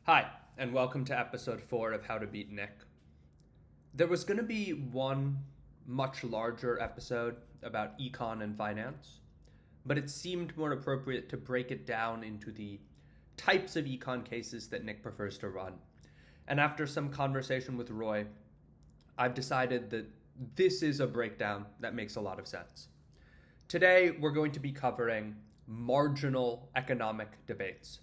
Hi, and welcome to episode 4 of How to Beat Nick. There was going to be one much larger episode about econ and finance, but it seemed more appropriate to break it down into the types of econ cases that Nick prefers to run. And after some conversation with Roy, I've decided that this is a breakdown that makes a lot of sense. Today, we're going to be covering marginal economic debates.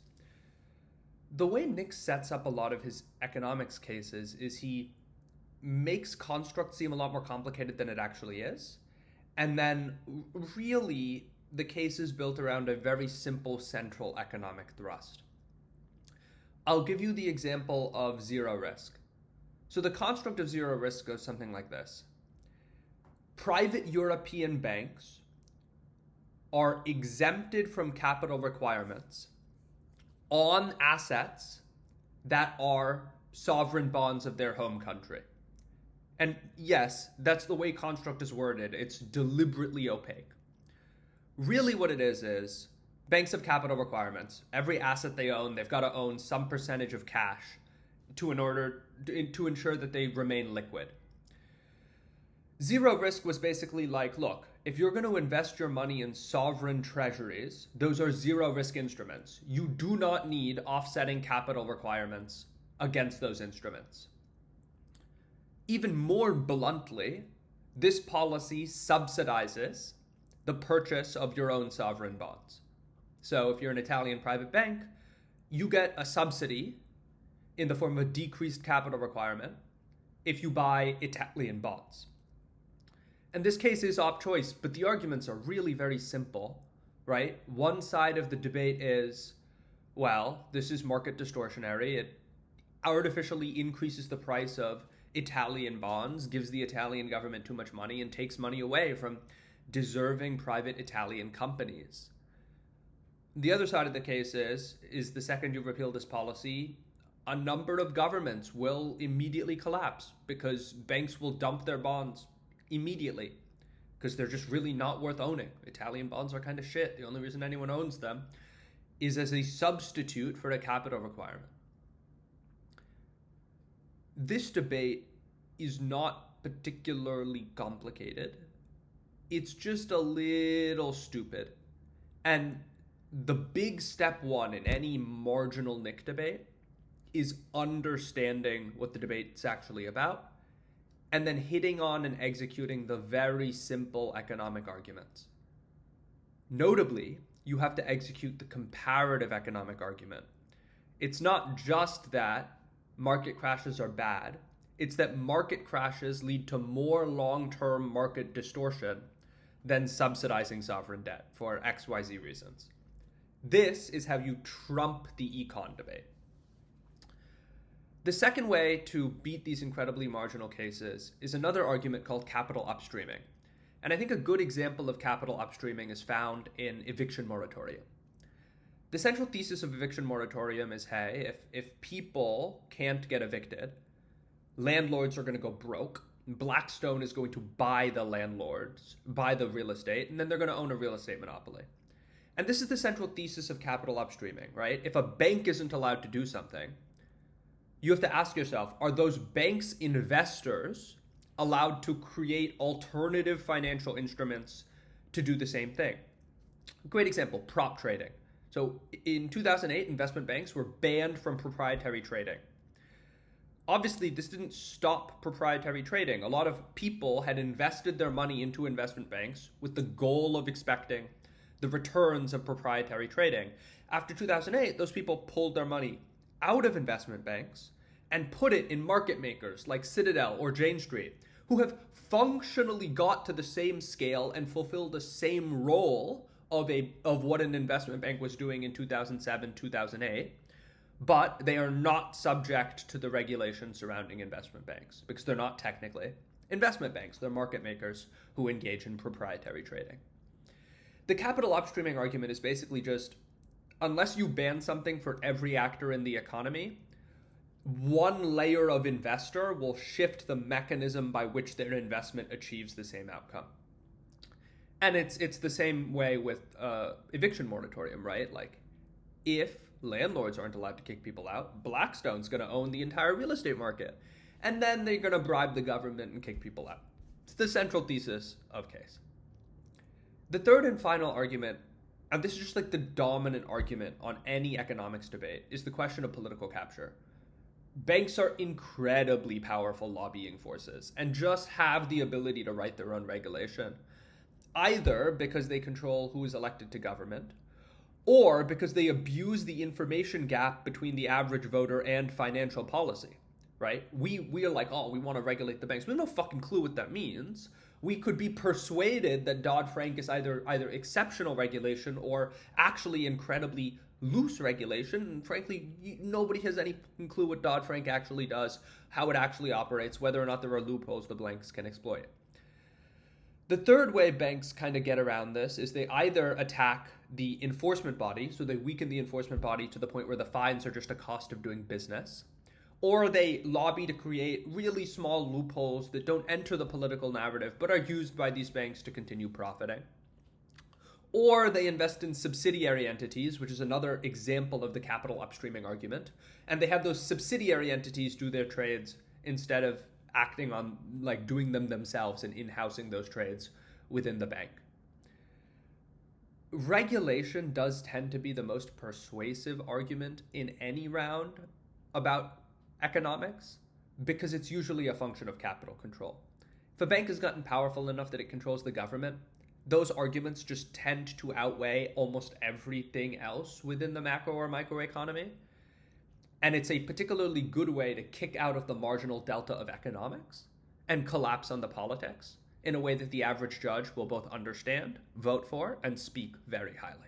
The way Nick sets up a lot of his economics cases is he makes constructs seem a lot more complicated than it actually is. And then, really, the case is built around a very simple central economic thrust. I'll give you the example of zero risk. So, the construct of zero risk goes something like this: private European banks are exempted from capital requirements on assets that are sovereign bonds of their home country. And yes, that's the way construct is worded. It's deliberately opaque. Really what it is banks have capital requirements. Every asset they own, they've got to own some percentage of cash to ensure that they remain liquid. Zero risk was basically like, look, if you're going to invest your money in sovereign treasuries, those are zero risk instruments. You do not need offsetting capital requirements against those instruments. Even more bluntly, this policy subsidizes the purchase of your own sovereign bonds. So if you're an Italian private bank, you get a subsidy in the form of a decreased capital requirement if you buy Italian bonds. And this case is op choice, but the arguments are really very simple, right? One side of the debate is, well, this is market distortionary. It artificially increases the price of Italian bonds, gives the Italian government too much money, and takes money away from deserving private Italian companies. The other side of the case is the second you repeal this policy, a number of governments will immediately collapse because banks will dump their bonds immediately because they're just really not worth owning. Italian bonds are kind of shit. The only reason anyone owns them is as a substitute for a capital requirement. This debate is not particularly complicated. It's just a little stupid. And the big step one in any marginal Nick debate is understanding what the debate's actually about, and then hitting on and executing the very simple economic arguments. Notably, you have to execute the comparative economic argument. It's not just that market crashes are bad, it's that market crashes lead to more long-term market distortion than subsidizing sovereign debt for XYZ reasons. This is how you trump the econ debate. The second way to beat these incredibly marginal cases is another argument called capital upstreaming. And I think a good example of capital upstreaming is found in eviction moratorium. The central thesis of eviction moratorium is, hey, if people can't get evicted, landlords are going to go broke. Blackstone is going to buy the landlords, buy the real estate, and then they're going to own a real estate monopoly. And this is the central thesis of capital upstreaming, right? If a bank isn't allowed to do something, you have to ask yourself, are those banks' investors allowed to create alternative financial instruments to do the same thing? Great example, prop trading. So in 2008, investment banks were banned from proprietary trading. Obviously, this didn't stop proprietary trading. A lot of people had invested their money into investment banks with the goal of expecting the returns of proprietary trading. After 2008, those people pulled their money out of investment banks and put it in market makers like Citadel or Jane Street, who have functionally got to the same scale and fulfilled the same role of what an investment bank was doing in 2007, 2008, but they are not subject to the regulations surrounding investment banks because they're not technically investment banks. They're market makers who engage in proprietary trading. The capital upstreaming argument is basically just, unless you ban something for every actor in the economy, one layer of investor will shift the mechanism by which their investment achieves the same outcome. And it's the same way with eviction moratorium, right? Like, if Landlords aren't allowed to kick people out. Blackstone's going to own the entire real estate market. And then they're going to bribe the government and kick people out. It's the central thesis of Case. The third and final argument, and this is just like the dominant argument on any economics debate, is the question of political capture. Banks are incredibly powerful lobbying forces and just have the ability to write their own regulation, either because they control who is elected to government, or because they abuse the information gap between the average voter and financial policy, right? We are like, oh, we want to regulate the banks. We have no fucking clue what that means. We could be persuaded that Dodd-Frank is either exceptional regulation or actually incredibly loose regulation. And frankly, nobody has any clue what Dodd-Frank actually does, how it actually operates, whether or not there are loopholes the banks can exploit. The third way banks kind of get around this is they either attack the enforcement body, so they weaken the enforcement body to the point where the fines are just a cost of doing business, or they lobby to create really small loopholes that don't enter the political narrative but are used by these banks to continue profiting. Or they invest in subsidiary entities, which is another example of the capital upstreaming argument, and they have those subsidiary entities do their trades instead of acting on, like, doing them themselves and in-housing those trades within the bank. Regulation does tend to be the most persuasive argument in any round about economics because it's usually a function of capital control. If a bank has gotten powerful enough that it controls the government, those arguments just tend to outweigh almost everything else within the macro or microeconomy. And it's a particularly good way to kick out of the marginal delta of economics and collapse on the politics in a way that the average judge will both understand, vote for, and speak very highly.